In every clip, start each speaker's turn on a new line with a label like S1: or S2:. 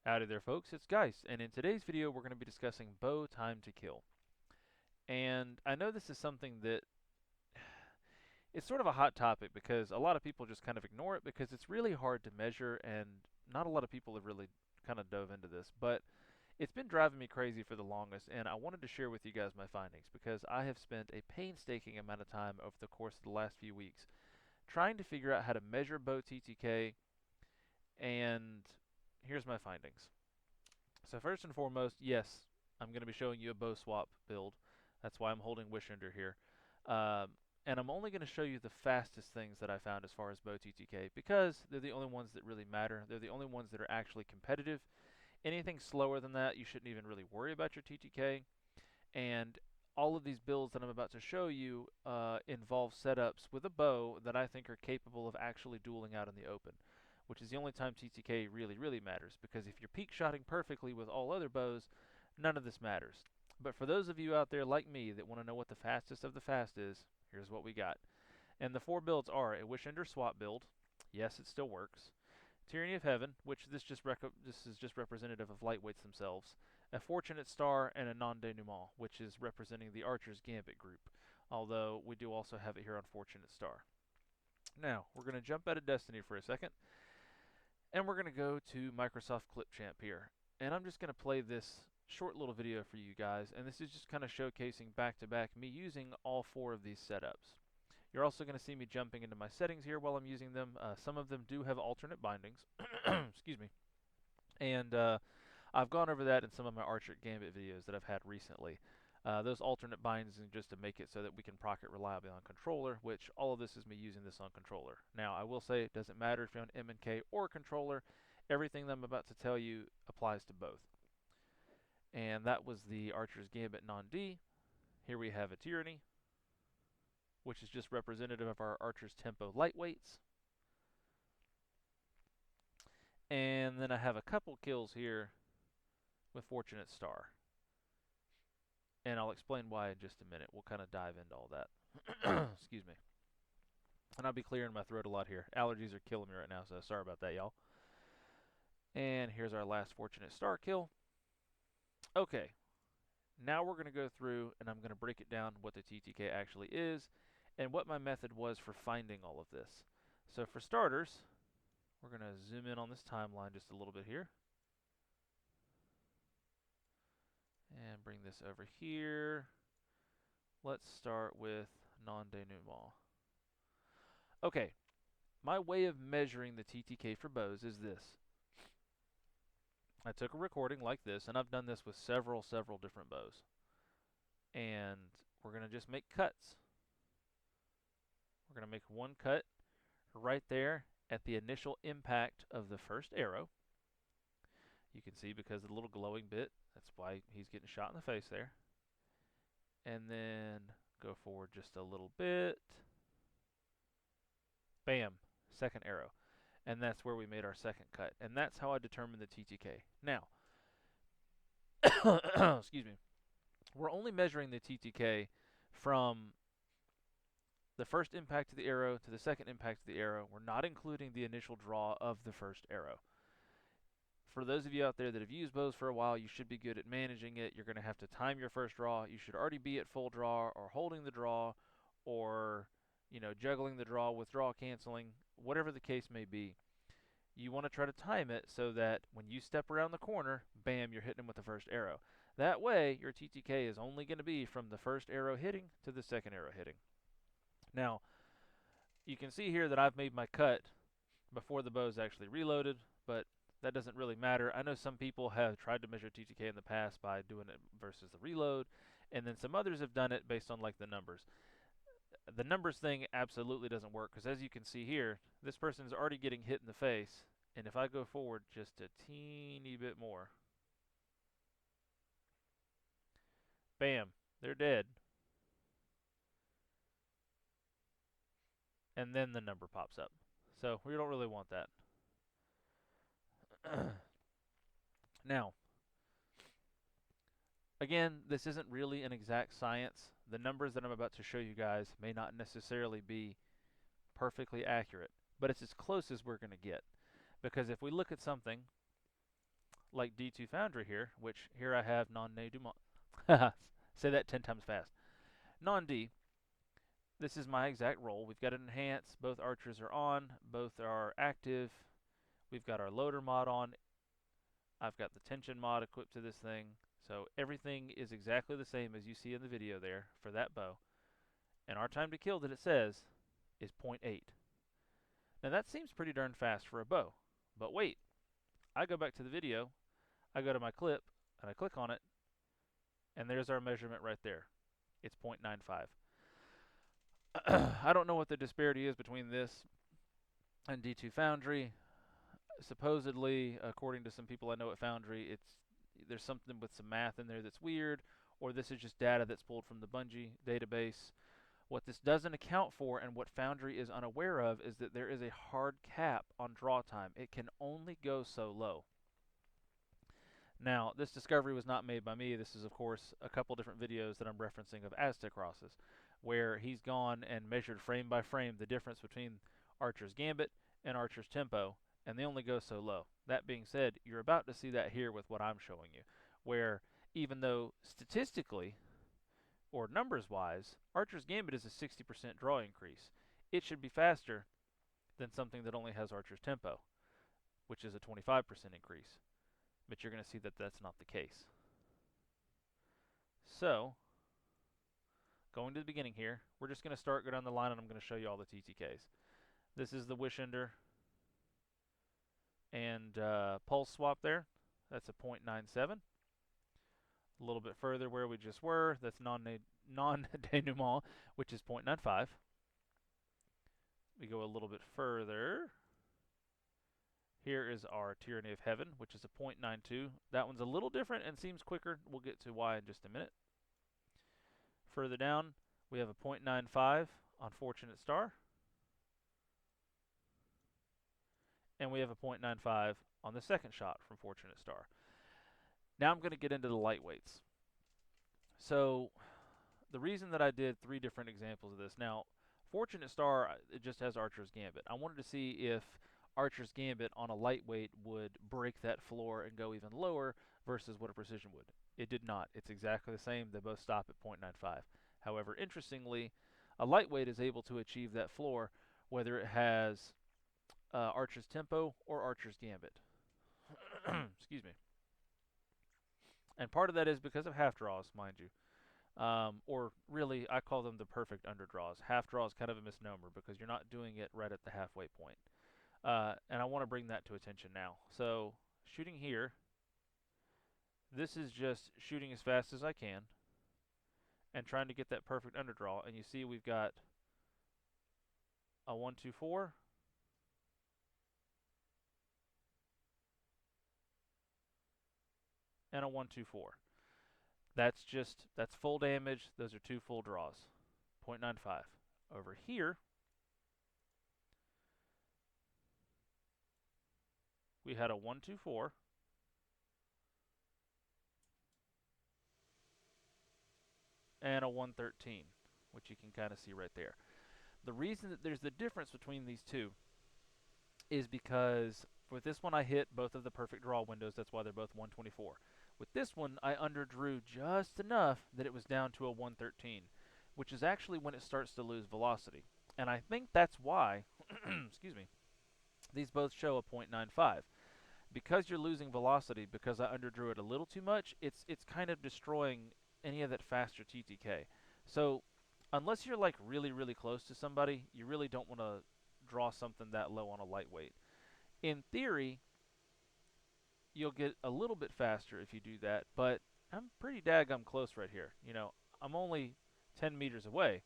S1: Howdy there folks, it's Geist, and in today's video we're going to be discussing bow time to kill. And I know this is something that it's sort of a hot topic because a lot of people just kind of ignore it because it's really hard to measure and not a lot of people have really kind of dove into this, but it's been driving me crazy for the longest and I wanted to share with you guys my findings because I have spent a painstaking amount of time over the course of the last few weeks trying to figure out how to measure bow TTK, and here's my findings. So first and foremost, yes, I'm going to be showing you a bow swap build. That's why I'm holding Wishender here. And I'm only going to show you the fastest things that I found as far as bow TTK because they're the only ones that really matter. They're the only ones that are actually competitive. Anything slower than that, you shouldn't even really worry about your TTK. And all of these builds that I'm about to show you involve setups with a bow that I think are capable of actually dueling out in the open, which is the only time TTK really matters, because if you're peak shotting perfectly with all other bows, none of this matters. But for those of you out there like me that want to know what the fastest of the fast is, here's what we got. And the four builds are a Wishender swap build. Yes, it still works. Tyranny of Heaven, which this is just representative of lightweights themselves, a Fortunate Star, and a non-denouement, which is representing the Archer's Gambit group, although we do also have it here on Fortunate Star. Now, we're going to jump out of Destiny for a second, and we're going to go to Microsoft Clipchamp here. And I'm just going to play this short little video for you guys, and this is just kind of showcasing back-to-back me using all four of these setups. You're also going to see me jumping into my settings here while I'm using them. Some of them do have alternate bindings. Excuse me. And I've gone over that in some of my Archer Gambit videos that I've had recently. Those alternate bindings are just to make it so that we can proc it reliably on controller, which all of this is me using this on controller. Now, I will say it doesn't matter if you're on M&K or controller. Everything that I'm about to tell you applies to both. And that was the Archer's Gambit non-D. Here we have a Tyranny, which is just representative of our Archer's Tempo lightweights. And then I have a couple kills here with Fortunate Star. And I'll explain why in just a minute. We'll kind of dive into all that. Excuse me. And I'll be clearing my throat a lot here. Allergies are killing me right now, so sorry about that, y'all. And here's our last Fortunate Star kill. Okay, now we're going to go through and I'm going to break it down what the TTK actually is and what my method was for finding all of this. So for starters, we're going to zoom in on this timeline just a little bit here. And bring this over here. Let's start with non-denouement. Okay, my way of measuring the TTK for bows is this. I took a recording like this, and I've done this with several different bows. And we're going to just make cuts. We're going to make one cut right there at the initial impact of the first arrow. You can see because of the little glowing bit, that's why he's getting shot in the face there. And then go forward just a little bit. Bam, second arrow. And that's where we made our second cut. And that's how I determined the TTK. Now, excuse me, we're only measuring the TTK from the first impact of the arrow to the second impact of the arrow. We're not including the initial draw of the first arrow. For those of you out there that have used bows for a while, you should be good at managing it. You're going to have to time your first draw. You should already be at full draw or holding the draw or, juggling the draw with draw canceling, whatever the case may be. You want to try to time it so that when you step around the corner, bam, you're hitting him with the first arrow. That way, your TTK is only going to be from the first arrow hitting to the second arrow hitting. Now, you can see here that I've made my cut before the bow is actually reloaded, but that doesn't really matter. I know some people have tried to measure TTK in the past by doing it versus the reload, and then some others have done it based on like the numbers. The numbers thing absolutely doesn't work because as you can see here, this person is already getting hit in the face, and if I go forward just a teeny bit more, bam, they're dead. And then the number pops up. So we don't really want that. Now, again, this isn't really an exact science. The numbers that I'm about to show you guys may not necessarily be perfectly accurate, but it's as close as we're going to get. Because if we look at something like D2 Foundry here, which here I have non-ne du monde. Say that 10 times fast. Non-D, this is my exact role. We've got it enhanced, both archers are on, both are active. We've got our loader mod on. I've got the tension mod equipped to this thing. So everything is exactly the same as you see in the video there for that bow. And our time to kill that it says is 0.8. Now that seems pretty darn fast for a bow. But wait, I go back to the video, I go to my clip, and I click on it, and there's our measurement right there. It's 0.95. I don't know what the disparity is between this and D2 Foundry. Supposedly, according to some people I know at Foundry, there's something with some math in there that's weird, or this is just data that's pulled from the Bungie database. What this doesn't account for, and what Foundry is unaware of, is that there is a hard cap on draw time. It can only go so low. Now, this discovery was not made by me. This is, of course, a couple different videos that I'm referencing of Aztec crosses, where he's gone and measured frame by frame the difference between Archer's Gambit and Archer's Tempo, and they only go so low. That being said, you're about to see that here with what I'm showing you, where even though statistically, or numbers-wise, Archer's Gambit is a 60% draw increase, it should be faster than something that only has Archer's Tempo, which is a 25% increase. But you're going to see that that's not the case. So, going to the beginning here, we're just going to go down the line, and I'm going to show you all the TTKs. This is the Wish Ender and pulse swap there. That's a 0.97. A little bit further where we just were, that's non-denouement, which is 0.95. We go a little bit further. Here is our Tyranny of Heaven, which is a 0.92. That one's a little different and seems quicker. We'll get to why in just a minute. Further down, we have a 0.95 on Fortunate Star. And we have a 0.95 on the second shot from Fortunate Star. Now I'm going to get into the lightweights. So the reason that I did 3 different examples of this, now Fortunate Star, it just has Archer's Gambit. I wanted to see if Archer's Gambit on a lightweight would break that floor and go even lower versus what a precision would. It did not. It's exactly the same. They both stop at 0.95. However, interestingly, a lightweight is able to achieve that floor whether it has Archer's Tempo or Archer's Gambit. Excuse me. And part of that is because of half draws, mind you. Or really, I call them the perfect underdraws. Half draw is kind of a misnomer because you're not doing it right at the halfway point. And I want to bring that to attention now. So, shooting here, this is just shooting as fast as I can and trying to get that perfect underdraw. And you see we've got a 1-2-4, and a 1-2-4. That's full damage. Those are 2 full draws. 0.95. Over here, we had a 1-2-4, and a 1-13, which you can kind of see right there. The reason that there's the difference between these two is because with this one I hit both of the perfect draw windows. That's why they're both 124. With this one, I underdrew just enough that it was down to a 113, which is actually when it starts to lose velocity. And I think that's why, excuse me, these both show a 0.95. Because you're losing velocity, because I underdrew it a little too much, it's kind of destroying any of that faster TTK. So unless you're like really, really close to somebody, you really don't want to draw something that low on a lightweight. In theory, you'll get a little bit faster if you do that, but I'm pretty daggum close right here. You know, I'm only 10 meters away,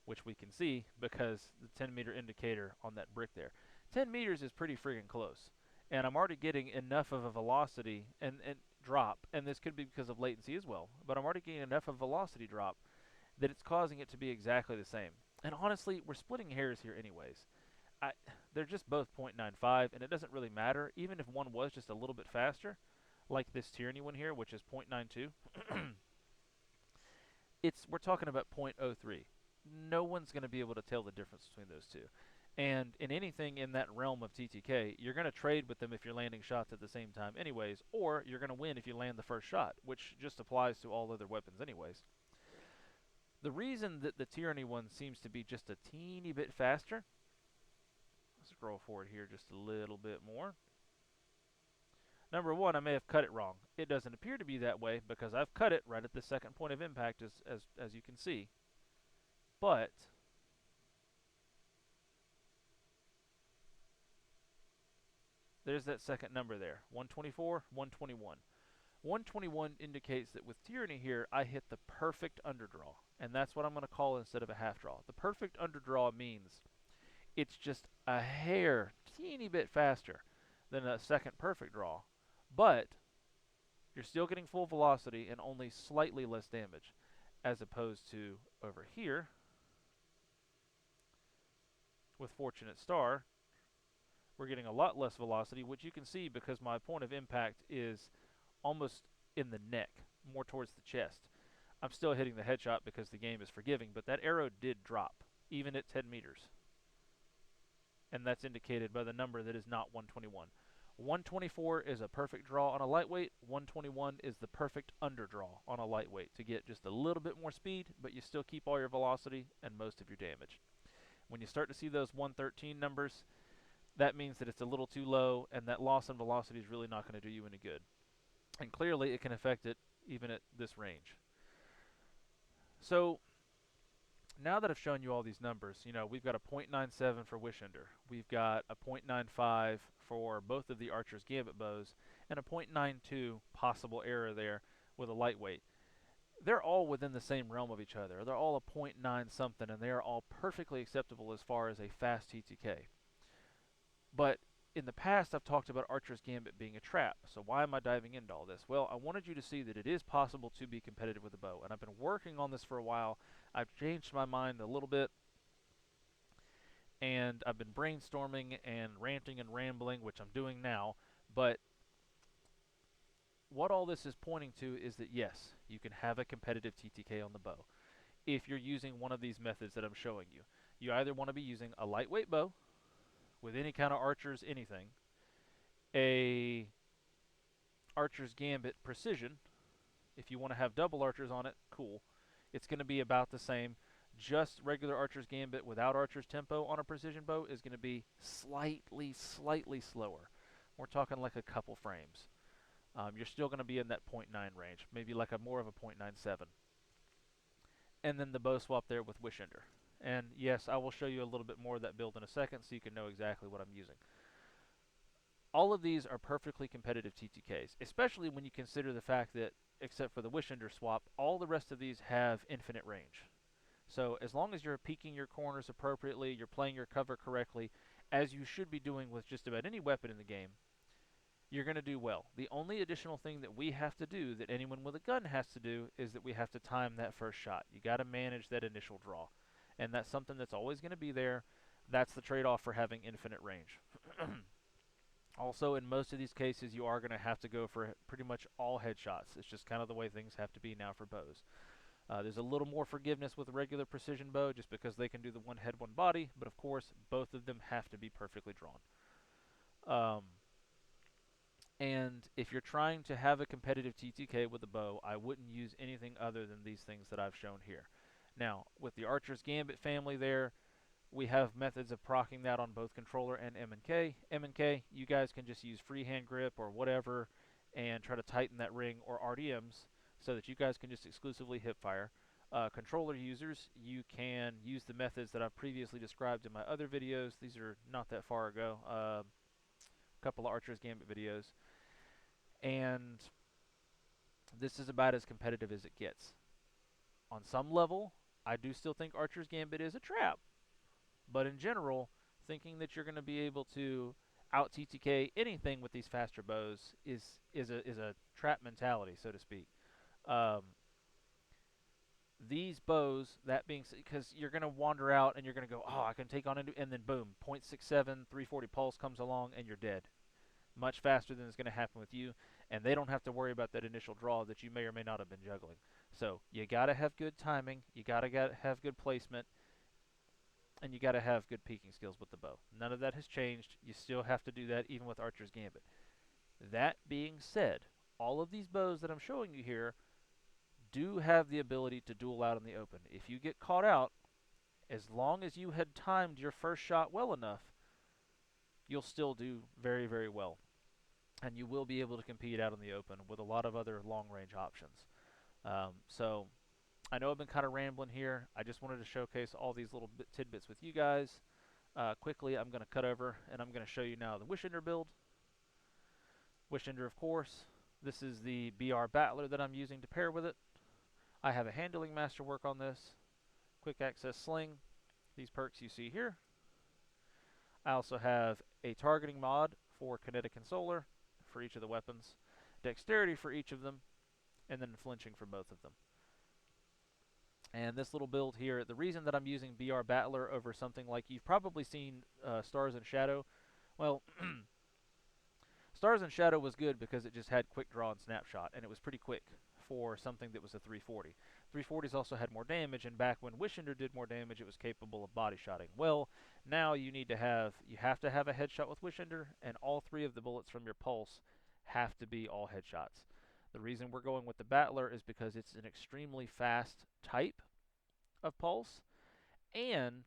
S1: which we can see because the 10-meter indicator on that brick there. 10 meters is pretty friggin' close. And I'm already getting enough of a velocity and drop, and this could be because of latency as well, but I'm already getting enough of velocity drop that it's causing it to be exactly the same. And honestly, we're splitting hairs here anyways. They're just both 0.95, and it doesn't really matter. Even if one was just a little bit faster, like this Tyranny one here, which is 0.92, we're talking about 0.03. No one's going to be able to tell the difference between those two. And in anything in that realm of TTK, you're going to trade with them if you're landing shots at the same time anyways, or you're going to win if you land the first shot, which just applies to all other weapons anyways. The reason that the Tyranny one seems to be just a teeny bit faster, let's scroll forward here just a little bit more. Number one, I may have cut it wrong. It doesn't appear to be that way because I've cut it right at the second point of impact as you can see. But there's that second number there, 124, 121. 121 indicates that with Tyranny here, I hit the perfect underdraw. And that's what I'm going to call instead of a half draw. The perfect underdraw means it's just a hair, teeny bit faster than a second perfect draw. But you're still getting full velocity and only slightly less damage. As opposed to over here, with Fortunate Star, we're getting a lot less velocity, which you can see because my point of impact is almost in the neck, more towards the chest. I'm still hitting the headshot because the game is forgiving, but that arrow did drop, even at 10 meters. And that's indicated by the number that is not 121. 124 is a perfect draw on a lightweight. 121 is the perfect underdraw on a lightweight to get just a little bit more speed, but you still keep all your velocity and most of your damage. When you start to see those 113 numbers, that means that it's a little too low, and that loss in velocity is really not going to do you any good. And clearly it can affect it even at this range. So now that I've shown you all these numbers, we've got a .97 for Wishender, we've got a .95 for both of the Archer's Gambit bows, and a .92 possible error there with a lightweight. They're all within the same realm of each other. They're all a .9 something, and they are all perfectly acceptable as far as a fast TTK. But in the past, I've talked about Archer's Gambit being a trap. So why am I diving into all this? Well, I wanted you to see that it is possible to be competitive with a bow. And I've been working on this for a while. I've changed my mind a little bit. And I've been brainstorming and ranting and rambling, which I'm doing now. But what all this is pointing to is that, yes, you can have a competitive TTK on the bow if you're using one of these methods that I'm showing you. You either want to be using a lightweight bow with any kind of archers, anything, a Archer's Gambit Precision. If you want to have double archers on it, cool. It's going to be about the same. Just regular Archer's Gambit without Archer's Tempo on a precision bow is going to be slightly slower. We're talking like a couple frames. You're still going to be in that .9 range, maybe like more of a .97. And then the bow swap there with Wishender. And yes, I will show you a little bit more of that build in a second so you can know exactly what I'm using. All of these are perfectly competitive TTKs, especially when you consider the fact that, except for the Wishender swap, all the rest of these have infinite range. So as long as you're peeking your corners appropriately, you're playing your cover correctly, as you should be doing with just about any weapon in the game, you're going to do well. The only additional thing that we have to do, that anyone with a gun has to do, is that we have to time that first shot. You got to manage that initial draw. And that's something that's always going to be there. That's the trade-off for having infinite range. Also, in most of these cases, you are going to have to go for pretty much all headshots. It's just kind of the way things have to be now for bows. There's a little more forgiveness with a regular precision bow just because they can do the one head, one body, but of course, both of them have to be perfectly drawn. And if you're trying to have a competitive TTK with a bow, I wouldn't use anything other than these things that I've shown here. Now, with the Archer's Gambit family there, we have methods of proccing that on both controller and M&K. M&K, you guys can just use freehand grip or whatever and try to tighten that ring, or RDMs, so that you guys can just exclusively hip fire. Controller users, you can use the methods that I've previously described in my other videos. These are not that far ago. A couple of Archer's Gambit videos. And this is about as competitive as it gets. On some level, I do still think Archer's Gambit is a trap. But in general, thinking that you're going to be able to out TTK anything with these faster bows is a trap mentality, so to speak. These bows, that being said, because you're going to wander out and you're going to go, oh, I can take on, and then boom, .67, 340 pulse comes along and you're dead. Much faster than is going to happen with you, and they don't have to worry about that initial draw that you may or may not have been juggling. So you got to have good timing, you got to have good placement, and you got to have good peeking skills with the bow. None of that has changed. You still have to do that even with Archer's Gambit. That being said, all of these bows that I'm showing you here do have the ability to duel out in the open. If you get caught out, as long as you had timed your first shot well enough, you'll still do very, very well. And you will be able to compete out in the open with a lot of other long range options. So I know I've been kind of rambling here. I just wanted to showcase all these little tidbits with you guys. Quickly, I'm going to cut over and I'm going to show you now the Wishender build. Wishender, of course. This is the BR Battler that I'm using to pair with it. I have a handling masterwork on this. Quick access sling. These perks you see here. I also have a targeting mod for kinetic and solar for each of the weapons. Dexterity for each of them. And then flinching for both of them. And this little build here, the reason that I'm using BR Battler over something like you've probably seen Stars and Shadow, well, Stars and Shadow was good because it just had quick draw and snapshot, and it was pretty quick for something that was a 340. 340s also had more damage, and back when Wishender did more damage, it was capable of body shotting. Well, now you have to have a headshot with Wishender, and all three of the bullets from your pulse have to be all headshots. The reason we're going with the Battler is because it's an extremely fast type of pulse, and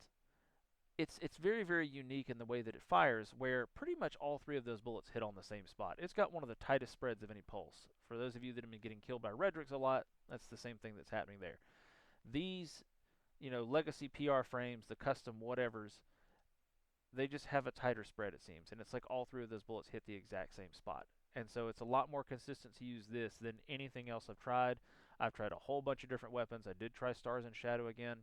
S1: it's very, very unique in the way that it fires, where pretty much all three of those bullets hit on the same spot. It's got one of the tightest spreads of any pulse. For those of you that have been getting killed by Redrix a lot, that's the same thing that's happening there. These, legacy PR frames, the custom whatevers, they just have a tighter spread, it seems, and it's like all three of those bullets hit the exact same spot. And so it's a lot more consistent to use this than anything else I've tried. I've tried a whole bunch of different weapons. I did try Stars and Shadow again.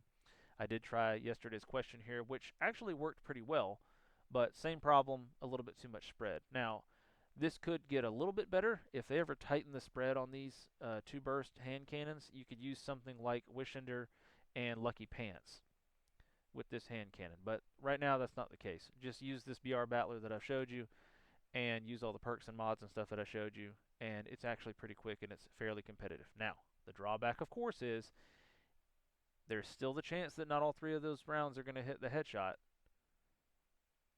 S1: I did try yesterday's question here, which actually worked pretty well, but same problem, a little bit too much spread. Now, this could get a little bit better. If they ever tighten the spread on these two burst hand cannons, you could use something like Wishender and Lucky Pants with this hand cannon. But right now, that's not the case. Just use this BR Battler that I've showed you and use all the perks and mods and stuff that I showed you, and it's actually pretty quick and it's fairly competitive. Now, the drawback, of course, is there's still the chance that not all three of those rounds are going to hit the headshot,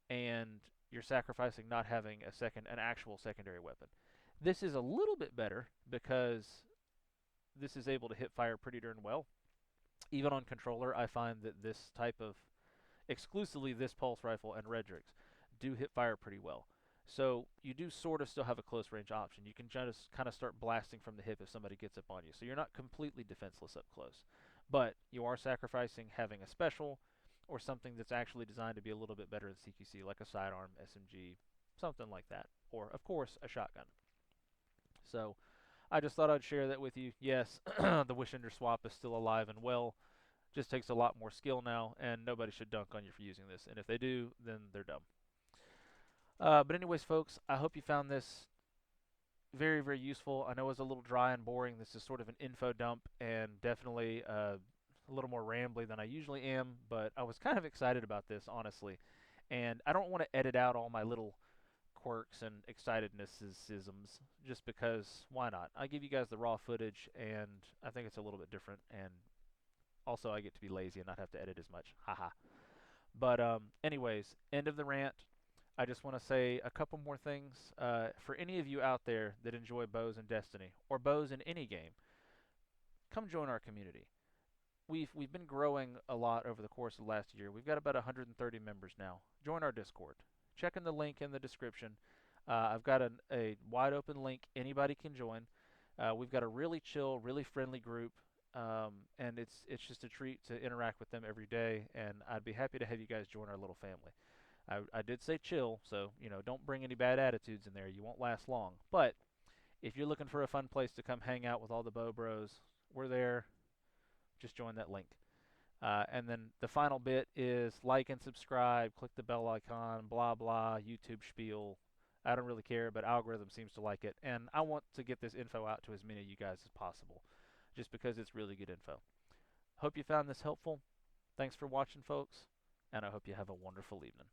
S1: and you're sacrificing not having an actual secondary weapon. This is a little bit better because this is able to hit fire pretty darn well. Even on controller, I find that this type of, exclusively this pulse rifle and Redrix, do hit fire pretty well. So you do sort of still have a close range option. You can just kind of start blasting from the hip if somebody gets up on you. So you're not completely defenseless up close. But you are sacrificing having a special or something that's actually designed to be a little bit better than CQC, like a sidearm, SMG, something like that. Or, of course, a shotgun. So I just thought I'd share that with you. Yes, the Wishender swap is still alive and well. Just takes a lot more skill now, and nobody should dunk on you for using this. And if they do, then they're dumb. But anyways, folks, I hope you found this very, very useful. I know it's a little dry and boring. This is sort of an info dump and definitely a little more rambly than I usually am, but I was kind of excited about this, honestly. And I don't want to edit out all my little quirks and excitednessisms just because why not? I give you guys the raw footage, and I think it's a little bit different, and also I get to be lazy and not have to edit as much. Haha. But anyways, end of the rant. I just want to say a couple more things. For any of you out there that enjoy bows in Destiny, or bows in any game, come join our community. We've been growing a lot over the course of the last year. We've got about 130 members now. Join our Discord. Check in the link in the description. I've got a wide open link. Anybody can join. We've got a really chill, really friendly group, and it's just a treat to interact with them every day. And I'd be happy to have you guys join our little family. I did say chill, so don't bring any bad attitudes in there. You won't last long. But if you're looking for a fun place to come hang out with all the bow bros, we're there. Just join that link. And then the final bit is like and subscribe, click the bell icon, blah blah, YouTube spiel. I don't really care, but algorithm seems to like it, and I want to get this info out to as many of you guys as possible, just because it's really good info. Hope you found this helpful. Thanks for watching, folks, and I hope you have a wonderful evening.